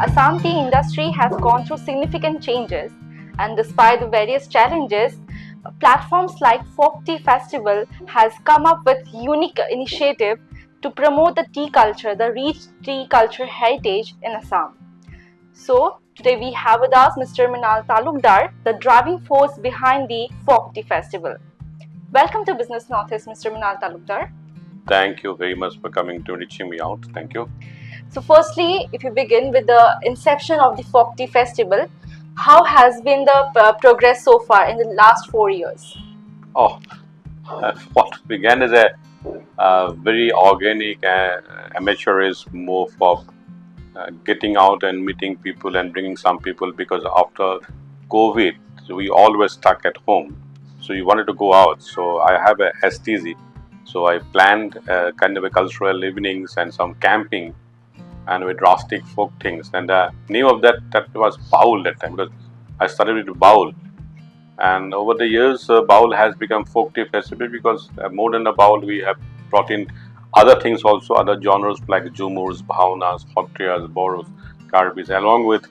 Assam tea industry has gone through significant changes, and despite the various challenges, platforms like Folk Tea Festival has come up with unique initiative to promote the tea culture, the rich tea culture heritage in Assam. So today we have with us Mr. Minal Talukdar, the driving force behind the Folk Tea Festival. Welcome to Business Northeast, Mr. Minal Talukdar. Thank you very much for coming to reaching me out. Thank you. So firstly, if you begin with the inception of the Folk Tea Festival, how has been the progress so far in the last 4 years? Oh, what began as a very organic amateurish move of getting out and meeting people and bringing some people, because after COVID, we always stuck at home. So we wanted to go out. So I have a STZ. So I planned kind of a cultural evenings and some camping and with drastic folk things. And the name of that was Baul that time, because I started with Baul. And over the years, Baul has become Folk Tea Festival, because more than a Baul, we have brought in other things also, other genres like Jumurs, Bhavanas, Hotriyas, Boros, Karbis, along with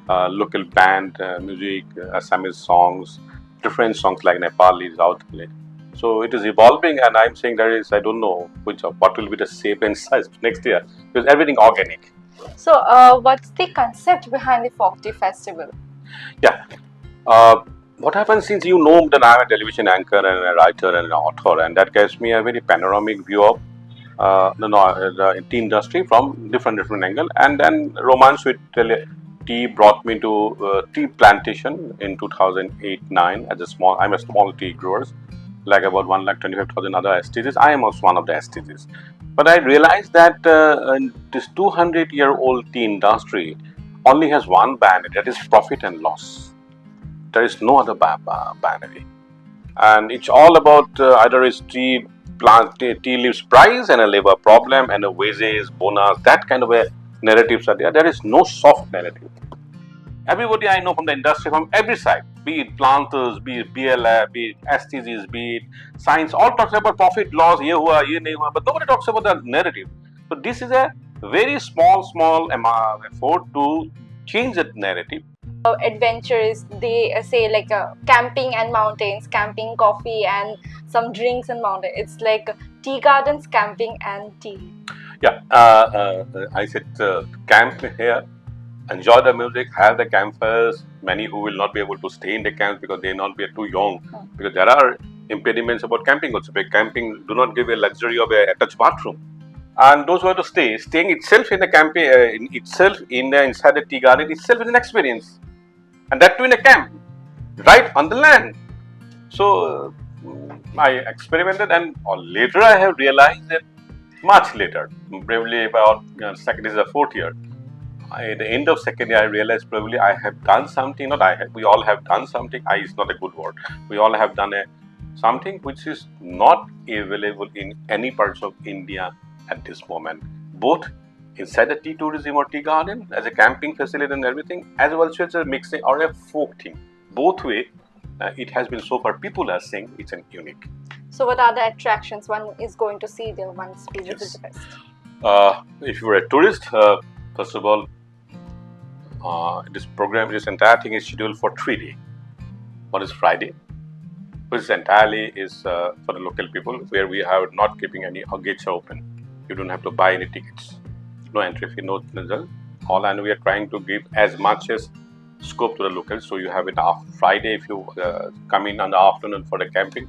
local band music, Assamese songs, different songs like Nepali, South. So it is evolving, and I'm saying there is, I don't know what will be the shape and size next year, because everything organic. So what's the concept behind the Folk Tea Festival? Yeah. What happens, since you know that I'm a television anchor and a writer and an author, and that gives me a very panoramic view of the tea industry from different angle. And then romance with tea brought me to tea plantation in 2008-9 as I'm a small tea grower, like about 1,25,000 other STGs. I am also one of the STGs. But I realized that this 200-year-old tea industry only has one binary, that is profit and loss. There is no other binary, and it's all about either is tea leaves price and a labor problem and a wages, bonus, that kind of a narratives are there. There is no soft narrative. Everybody I know from the industry, from every side, be it planters, be it BLA, be it STGs, be it science, all talks about profit, loss, ye hua, ye nahi hua, but nobody talks about the narrative. So this is a very small effort to change that narrative. Adventures, they say like camping and mountains, camping, coffee, and some drinks and mountain. It's like tea gardens, camping, and tea. Yeah, I said camp here, enjoy the music, have the campfires. Many who will not be able to stay in the camps because they not be too young, because there are impediments about camping also. Camping do not give a luxury of a attached bathroom. And those who have to staying itself in the camping, inside the tea garden itself is an experience, and that too in a camp, right on the land. So I experimented, and later I have realized that much later, probably about second is the fourth year. At the end of second year, I realized probably I have done something. Not I have. We all have done something. I is not a good word. We all have done something which is not available in any parts of India at this moment, both inside the tea tourism or tea garden as a camping facility and everything, as well as a mixing or a folk thing. Both way, it has been so far. People are saying it's an unique. So what are the attractions one is going to see there once we visit the fest? If you are a tourist, first of all, this entire thing is scheduled for 3 days. One is Friday, which entirely is for the local people, where we are not keeping any gates open. You don't have to buy any tickets. No entry fee, no result. All, and we are trying to give as much as scope to the locals. So you have it Friday if you come in the afternoon for the camping.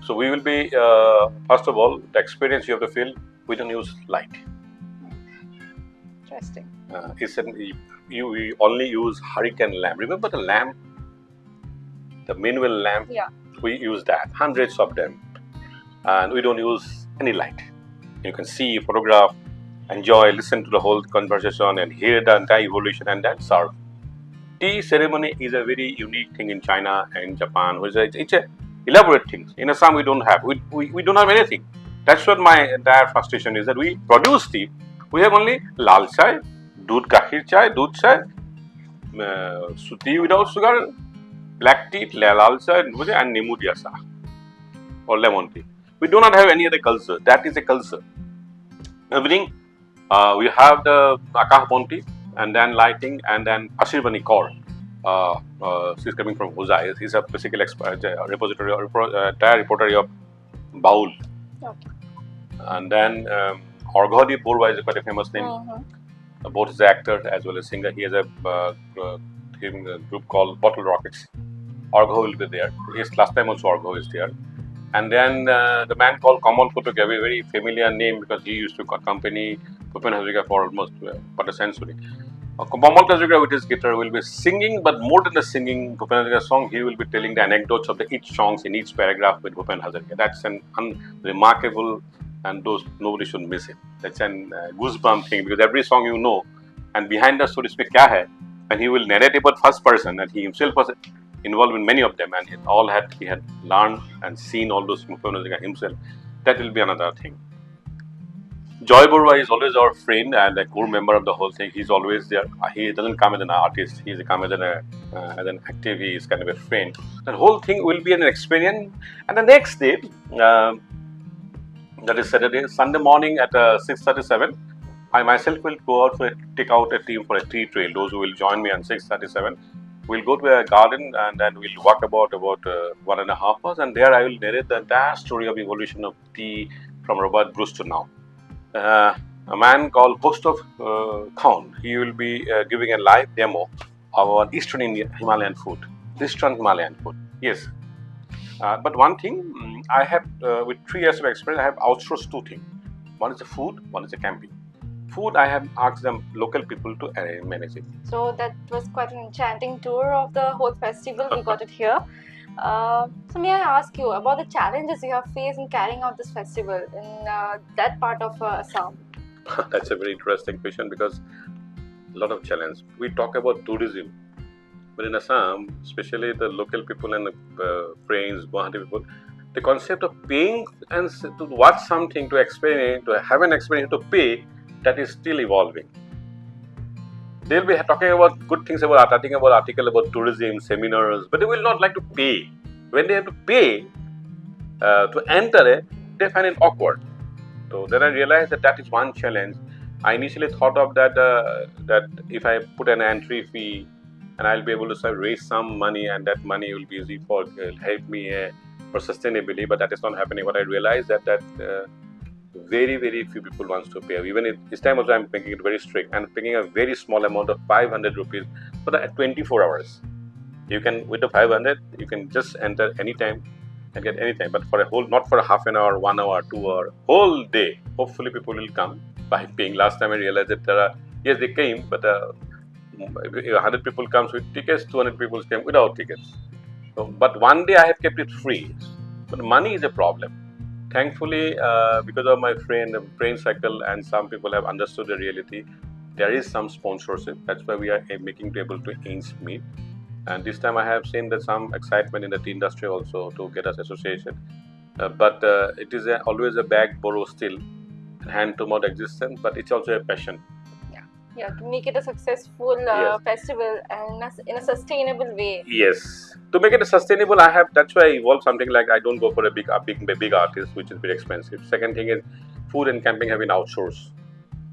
So we will be, first of all, the experience you have to feel, we don't use light. Interesting. We only use hurricane lamp. Remember the lamp? The manual lamp? Yeah. We use that, hundreds of them. And we don't use any light. You can see, photograph, enjoy, listen to the whole conversation and hear the entire evolution, and then serve. Tea ceremony is a very unique thing in China and Japan. It's a elaborate thing. In Assam, we don't have. We don't have anything. That's what my entire frustration is, that we produce tea. We have only lal chai, doodh gakhir chai, doodh chai, tea without sugar, black tea, lal chai, and nemu diya sa, or lemon tea. We do not have any other culture. That is a culture. Everything. We have the Akash tea, and then lighting, and then Ashirvani Kaur. She's coming from Huzai. He's a physical expert, repository, repository of Baul. Okay. And then Orghodip Borwa is quite a famous name. Both is an actor as well as singer. He has a group called Bottle Rockets. Orgho will be there. Yes, last time also Orgho is there. And then the man called Kamal Kotuk, a very familiar name because he used to accompany Bhupen Hazarika for almost about a century. Kamal Hazarika with his guitar will be singing, but more than the singing Bhupen Hazarika song, he will be telling the anecdotes of each songs in each paragraph with Bhupen Hazarika. That's an unremarkable, and those nobody should miss it. That's an goosebump thing because every song you know, and behind the story speak kya hai, and he will narrate about first person, and he himself was involved in many of them, and he had learned and seen all those himself. That will be another thing. Joy Borwa is always our friend and a core member of the whole thing. He's always there. He doesn't come as an artist. He's come as an active. He's kind of a friend. The whole thing will be an experience. And the next day, that is Saturday, Sunday morning at 6:37, I myself will go out take out a team for a tea trail. Those who will join me on 6:37. We'll go to a garden and then we'll walk about 1.5 hours, and there I will narrate the entire story of evolution of tea from Robert Bruce to now. A man called Host of Khan, he will be giving a live demo of our Eastern Indian Himalayan food. Eastern Himalayan food, yes. But one thing, I have, with 3 years of experience, I have outsourced 2 things. One is the food, one is the camping. Food, I have asked them local people to manage it. So that was quite an enchanting tour of the whole festival. We got it here. So may I ask you about the challenges you have faced in carrying out this festival in that part of Assam? That's a very interesting question because a lot of challenge. We talk about tourism, but in Assam, especially the local people and the friends, Guwahati people, the concept of paying and to watch something, to experience, to have an experience, to pay, that is still evolving. They'll be talking about good things about writing about article about tourism, seminars, but they will not like to pay. When they have to pay to enter it, they find it awkward. So then I realized that is one challenge. I initially thought of that that if I put an entry fee and I'll be able to raise some money, and that money will be easy for help me for sustainability, but that is not happening. But I realized that very few people wants to pay. Even this time also I'm making it very strict and paying a very small amount of 500 rupees for the 24 hours. You can, with the 500, you can just enter anytime and get anytime. But for a whole, not for a half an hour, 1 hour, 2 hour, whole day. Hopefully people will come by paying. Last time I realized that yes, they came, but 100 people comes with tickets, 200 people came without tickets. So, but one day I have kept it free. But money is a problem. Thankfully, because of my friend cycle, and some people have understood the reality, there is some sponsorship. That's why we are making able to inch meet. And this time I have seen that some excitement in the tea industry also to get us association. But it is always a bag borrow still, hand to mouth existence, but it's also a passion. Yeah, to make it a successful festival and in a sustainable way. Yes, to make it sustainable, that's why I evolved something like I don't go for a big artist, which is very expensive. Second thing is, food and camping have been outsourced.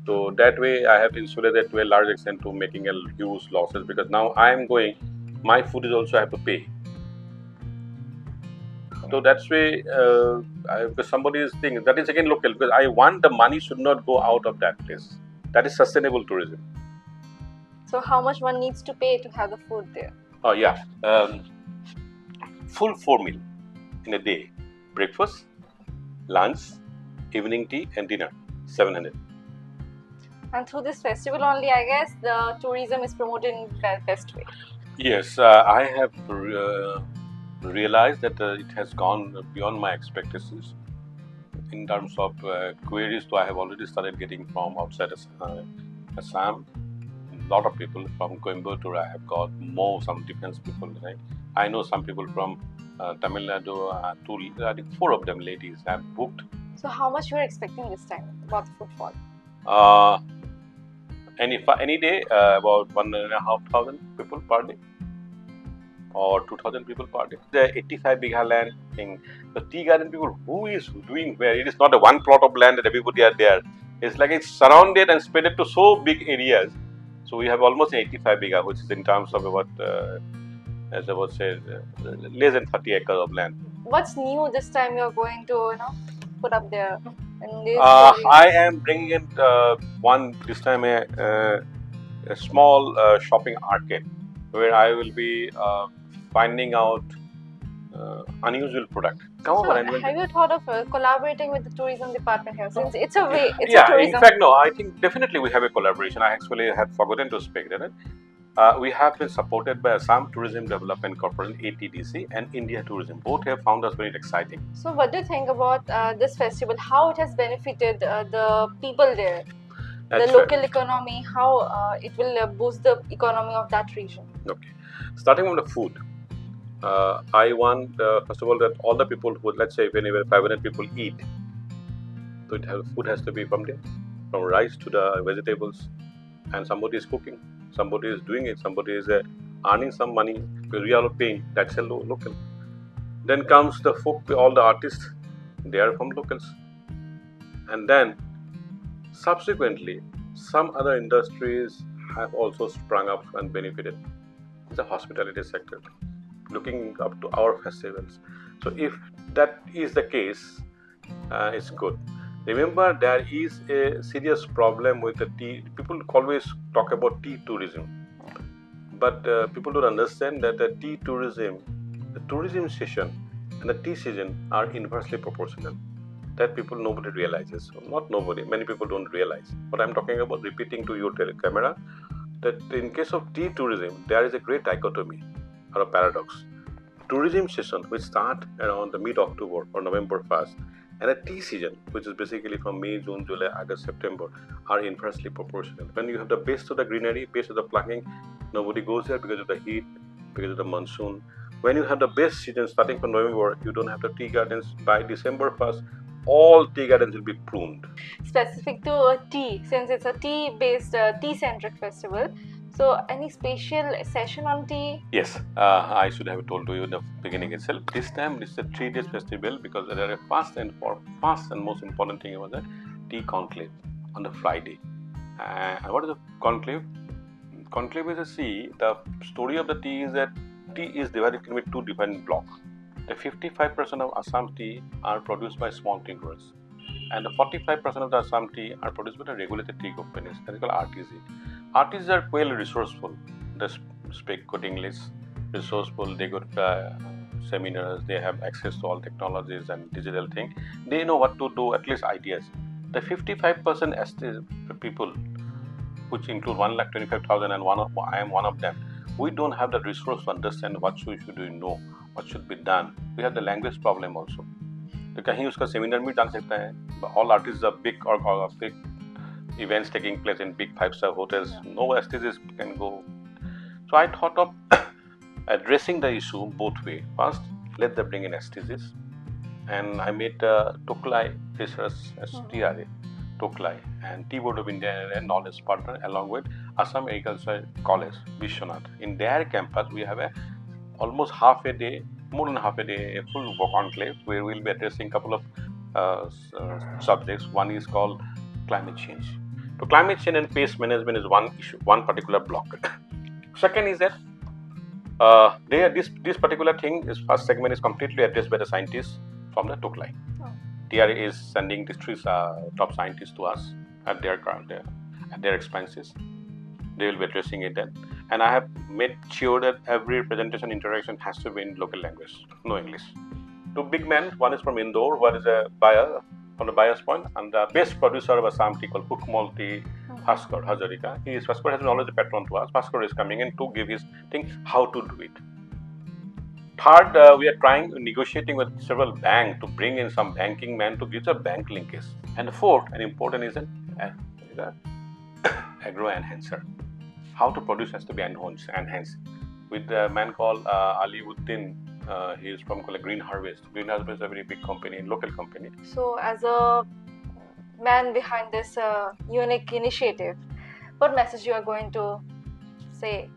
So that way, I have insulated to a large extent to making a huge losses, because now I am going, my food is also I have to pay. So that's way, because somebody is thinking that is again local, because I want the money should not go out of that place. That is sustainable tourism. So how much one needs to pay to have the food there? Oh yeah, full 4 meal in a day: breakfast, lunch, evening tea, and dinner. 700. And through this festival only, I guess the tourism is promoted in the best way. Yes, I have realized that it has gone beyond my expectations. In terms of queries, so I have already started getting from outside Assam. A lot of people from Coimbatore. I have got some defense people. Right? I know some people from Tamil Nadu. I think 4 of them ladies have booked. So how much you are expecting this time about the footfall? Any day about 1,500 people per day, or 2,000 people per day. The 85 bigha land thing, the tea garden people, who is doing where? It is not a one plot of land that everybody are there. It's like it's surrounded and spread to so big areas. So we have almost 85 biga, which is in terms of about, as I would say, less than 30 acres of land. What's new this time you're going to, put up there in this I am bringing in this time a small shopping arcade where I will be finding out unusual product. So, have you thought of collaborating with the tourism department here? Since it's a way, it's yeah, a tourism. in fact, no, I think definitely we have a collaboration. I actually had forgotten to speak that. We have been supported by Assam Tourism Development Corporation (ATDC) and India Tourism. Both have found us very exciting. So, what do you think about this festival? How it has benefited the people there, the local economy? How it will boost the economy of that region? Okay, starting from the food. I want, first of all, that all the people who, let's say, whenever 500 people eat, so food has to be from there, from rice to the vegetables, and somebody is cooking, somebody is doing it, somebody is earning some money because we are paying. That's a local. Then comes the folk, all the artists, they are from locals, and then subsequently some other industries have also sprung up and benefited. The hospitality sector, looking up to our festivals. So if that is the case, it's good. Remember, there is a serious problem with the tea. People always talk about tea tourism, but people don't understand that the tea tourism, the tourism season and the tea season are inversely proportional. That nobody realizes. Not nobody, many people don't realize. What I'm talking about, repeating to your camera, that in case of tea tourism, there is a great dichotomy or a paradox. Tourism season, which start around the mid-October or November 1st, and a tea season, which is basically from May, June, July, August, September, are inversely proportional. When you have the base of the greenery, base of the plucking, nobody goes there because of the heat, because of the monsoon. When you have the best season starting from November, you don't have the tea gardens. By December 1st, all tea gardens will be pruned. Specific to tea, since it's a tea-based, tea-centric festival. So, any special session on tea? Yes, I should have told you in the beginning itself. This time, this is a 3 days festival because there are first and most important thing was the tea conclave on the Friday. And what is the conclave? Conclave is the story of the tea is that tea is divided into 2 different blocks. The 55% of Assam tea are produced by small tea growers, and the 45% of the Assam tea are produced by the regulated tea companies. That is called RTC. Artists are well resourceful. They speak good English, resourceful. They go to seminars. They have access to all technologies and digital thing. They know what to do. At least ideas. The 55% people, which include 1,25,000, and I am one of them. We don't have the resource to understand what we should do. Know what should be done. We have the language problem also. तो कहीं उसका seminar में जान सकता है. All artists are big or big events taking place in big 5-star hotels. No STGs can go. So I thought of addressing the issue both way. First, let them bring in STGs, and I made Toklai Research STRA, Toklai, and Tea Board of India and knowledge partner along with Assam Agriculture College, Biswanath. In their campus, we have almost half a day, more than half a day, a full conclave where we'll be addressing a couple of subjects. One is called climate change. So climate change and pest management is one issue, one particular block. Second is that this particular thing, this first segment is completely addressed by the scientists from the Toklai. TRA is sending these 3 top scientists to us at their expenses. They will be addressing it then. And I have made sure that every presentation interaction has to be in local language, no English. 2 big men, one is from Indore, one is a buyer from the buyer's point, and the best producer of Assam tea called Hukmol Tea, Bhaskar Hazarika. Bhaskar has been always a patron to us. Bhaskar is coming in to give his thing, how to do it. Third, we are negotiating with several banks to bring in some banking man to give the bank linkage. And the fourth and important is an agro enhancer. How to produce has to be enhanced. With a man called Ali Uddin, he is from Green Harvest. Green Harvest is a very big company, local company. So, as a man behind this unique initiative, what message you are going to say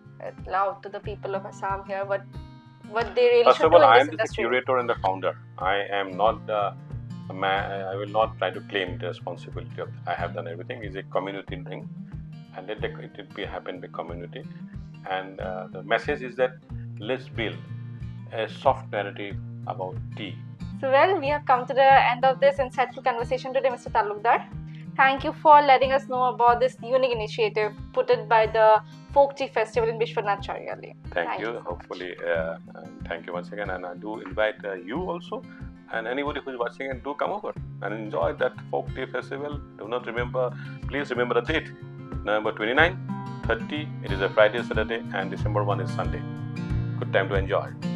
loud to the people of Assam here? What they really First should of all, do in I this am the industry? curator and the founder. I am not I will not try to claim the responsibility of I have done everything. It's a community thing. and let it be happen by community. And the message is that let's build a soft narrative about tea. So, well, we have come to the end of this insightful conversation today, Mr. Talukdar. Thank you for letting us know about this unique initiative put in by the Folk Tea Festival in Biswanath Chariali. Thank you. Hopefully, thank you once again. And I do invite you also and anybody who is watching, and do come over and enjoy that Folk Tea Festival. Do not please remember the date, November 29, 30. It is a Friday, Saturday, and December 1 is Sunday. Good time to enjoy.